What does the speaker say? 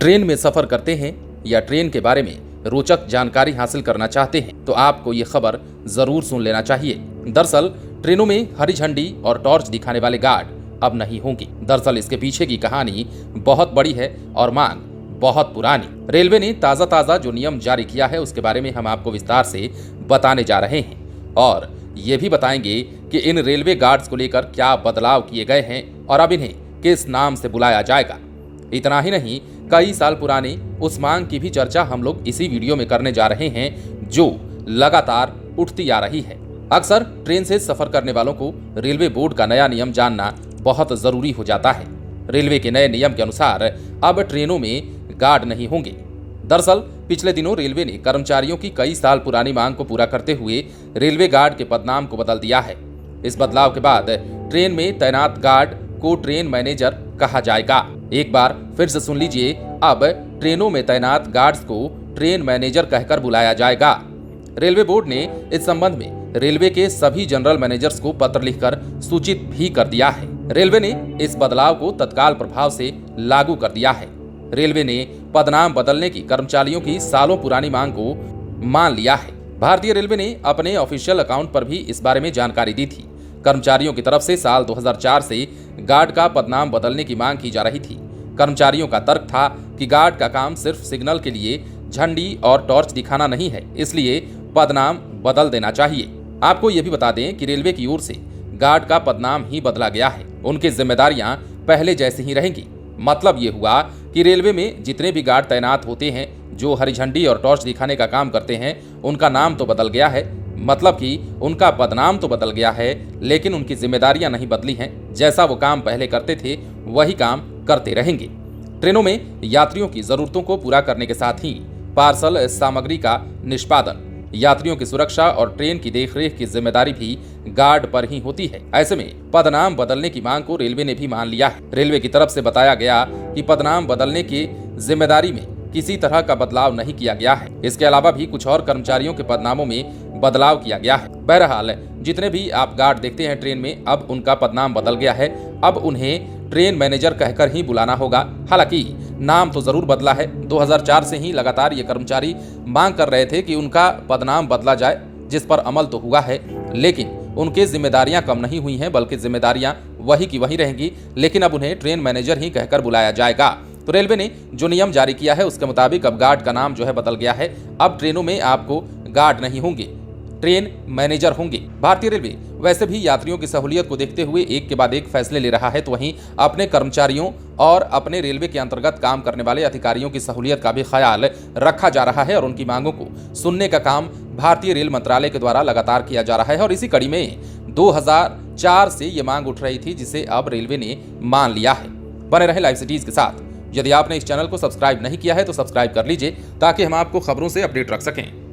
Train में सफर करते हैं या ट्रेन के बारे में रोचक जानकारी हासिल करना चाहते हैं तो आपको ये खबर जरूर सुन लेना चाहिए। दरअसल ट्रेनों में हरी झंडी और टॉर्च दिखाने वाले गार्ड अब नहीं होंगे। दरअसल इसके पीछे की कहानी बहुत बड़ी है और मांग बहुत पुरानी। रेलवे ने ताजा जो नियम जारी किया है उसके बारे में हम आपको विस्तार से बताने जा रहे हैं और ये भी बताएंगे कि इन रेलवे गार्ड्स को लेकर क्या बदलाव किए गए हैं और अब इन्हें किस नाम से बुलाया जाएगा। इतना ही नहीं, कई साल पुरानी उस मांग की भी चर्चा हम लोग इसी वीडियो में करने जा रहे हैं जो लगातार उठती आ रही है। अक्सर ट्रेन से सफर करने वालों को रेलवे बोर्ड का नया नियम जानना बहुत जरूरी हो जाता है। रेलवे के नए नियम के अनुसार अब ट्रेनों में गार्ड नहीं होंगे। दरअसल पिछले दिनों रेलवे ने कर्मचारियों की कई साल पुरानी मांग को पूरा करते हुए रेलवे गार्ड के पदनाम को बदल दिया है। इस बदलाव के बाद ट्रेन में तैनात गार्ड को ट्रेन मैनेजर कहा जाएगा। एक बार फिर से सुन लीजिए, अब ट्रेनों में तैनात गार्ड्स को ट्रेन मैनेजर कहकर बुलाया जाएगा। रेलवे बोर्ड ने इस संबंध में रेलवे के सभी जनरल मैनेजर्स को पत्र लिखकर सूचित भी कर दिया है। रेलवे ने इस बदलाव को तत्काल प्रभाव से लागू कर दिया है। रेलवे ने पदनाम बदलने की कर्मचारियों की सालों पुरानी मांग को मान लिया है। भारतीय रेलवे ने अपने ऑफिशियल अकाउंट पर भी इस बारे में जानकारी दी थी। कर्मचारियों की तरफ से साल 2004 से गार्ड का पदनाम बदलने की मांग की जा रही थी। कर्मचारियों का तर्क था कि गार्ड का काम सिर्फ सिग्नल के लिए झंडी और टॉर्च दिखाना नहीं है, इसलिए पदनाम बदल देना चाहिए। आपको यह भी बता दें कि रेलवे की ओर से गार्ड का पदनाम ही बदला गया है। उनकी जिम्मेदारियां पहले जैसी ही रहेंगी। मतलब ये हुआ कि रेलवे में जितने भी गार्ड तैनात होते हैं जो हरी झंडी और टॉर्च दिखाने का काम करते हैं, उनका नाम तो बदल गया है, मतलब कि उनका पदनाम तो बदल गया है, लेकिन उनकी जिम्मेदारियां नहीं बदली हैं। जैसा वो काम पहले करते थे वही काम करते रहेंगे। ट्रेनों में यात्रियों की जरूरतों को पूरा करने के साथ ही पार्सल सामग्री का निष्पादन, यात्रियों की सुरक्षा और ट्रेन की देखरेख की जिम्मेदारी भी गार्ड पर ही होती है। ऐसे में पदनाम बदलने की मांग को रेलवे ने भी मान लिया है। रेलवे की तरफ से बताया गया कि पदनाम बदलने की जिम्मेदारी में किसी तरह का बदलाव नहीं किया गया है। इसके अलावा भी कुछ और कर्मचारियों के पदनामों में बदलाव किया गया है। बहरहाल जितने भी आप गार्ड देखते हैं ट्रेन में, अब उनका पदनाम बदल गया है। अब उन्हें ट्रेन मैनेजर कहकर ही बुलाना होगा। हालांकि नाम तो जरूर बदला है। 2004 से ही लगातार ये कर्मचारी मांग कर रहे थे कि उनका पदनाम बदला जाए, जिस पर अमल तो हुआ है, लेकिन उनकी जिम्मेदारियां कम नहीं हुई हैं, बल्कि जिम्मेदारियां वही की वही रहेंगी। लेकिन अब उन्हें ट्रेन मैनेजर ही कहकर बुलाया जाएगा। तो रेलवे ने जो नियम जारी किया है उसके मुताबिक अब गार्ड का नाम जो है बदल गया है। अब ट्रेनों में आपको गार्ड नहीं होंगे, ट्रेन मैनेजर होंगे। भारतीय रेलवे वैसे भी यात्रियों की सहूलियत को देखते हुए एक के बाद एक फैसले ले रहा है, तो वहीं अपने कर्मचारियों और अपने रेलवे के अंतर्गत काम करने वाले अधिकारियों की सहूलियत का भी ख्याल रखा जा रहा है और उनकी मांगों को सुनने का काम भारतीय रेल मंत्रालय के द्वारा लगातार किया जा रहा है। और इसी कड़ी में 2004 से ये मांग उठ रही थी, जिसे अब रेलवे ने मान लिया है। बने रहे लाइव सिटीज के साथ। यदि आपने इस चैनल को सब्सक्राइब नहीं किया है तो सब्सक्राइब कर लीजिए ताकि हम आपको खबरों से अपडेट रख सकें।